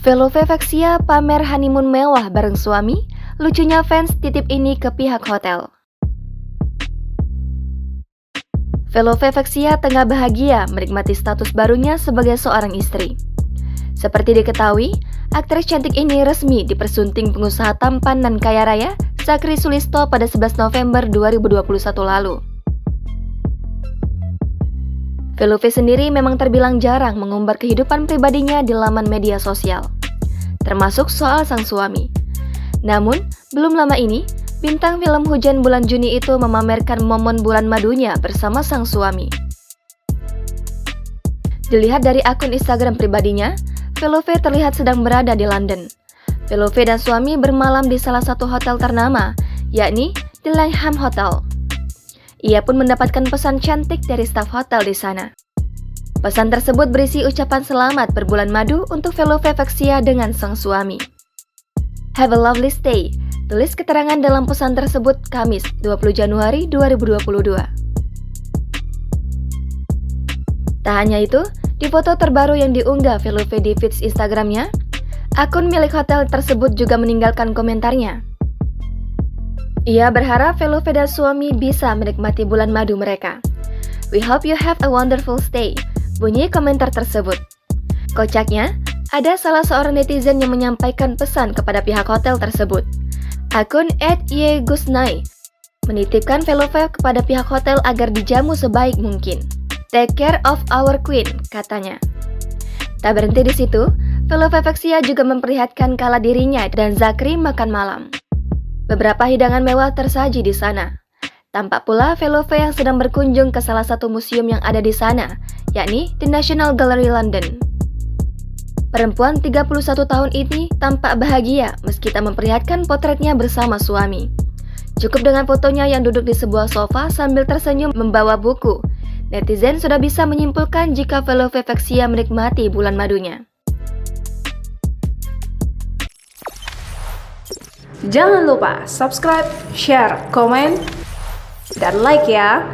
Velovexia pamer honeymoon mewah bareng suami, lucunya fans titip ini ke pihak hotel. Velovexia tengah bahagia menikmati status barunya sebagai seorang istri. Seperti diketahui, aktris cantik ini resmi dipersunting pengusaha tampan dan kaya raya, Zakri Sulisto pada 11 November 2021 lalu. Velove sendiri memang terbilang jarang mengumbar kehidupan pribadinya di laman media sosial, termasuk soal sang suami. Namun, belum lama ini, bintang film Hujan bulan Juni itu memamerkan momen bulan madunya bersama sang suami. Dilihat dari akun Instagram pribadinya, Velove terlihat sedang berada di London. Velove dan suami bermalam di salah satu hotel ternama, yakni The Langham Hotel. Ia pun mendapatkan pesan cantik dari staf hotel di sana. Pesan tersebut berisi ucapan selamat berbulan madu untuk Velovexia dengan sang suami. Have a lovely stay, tulis keterangan dalam pesan tersebut Kamis 20 Januari 2022. Tak hanya itu, di foto terbaru yang diunggah Velove di feeds Instagramnya, akun milik hotel tersebut juga meninggalkan komentarnya. Ia berharap Velove dan suami bisa menikmati bulan madu mereka. We hope you have a wonderful stay, bunyi komentar tersebut. Kocaknya, ada salah seorang netizen yang menyampaikan pesan kepada pihak hotel tersebut. Akun @yegusnai menitipkan Velove kepada pihak hotel agar dijamu sebaik mungkin. Take care of our queen, katanya. Tak berhenti di situ, Velovexia juga memperlihatkan kala dirinya dan Zakri makan malam. Beberapa hidangan mewah tersaji di sana. Tampak pula Velove yang sedang berkunjung ke salah satu museum yang ada di sana, yakni The National Gallery London. Perempuan 31 tahun ini tampak bahagia meski tak memperlihatkan potretnya bersama suami. Cukup dengan fotonya yang duduk di sebuah sofa sambil tersenyum membawa buku. Netizen sudah bisa menyimpulkan jika Velovexia menikmati bulan madunya. Jangan lupa subscribe, share, komen, dan like ya!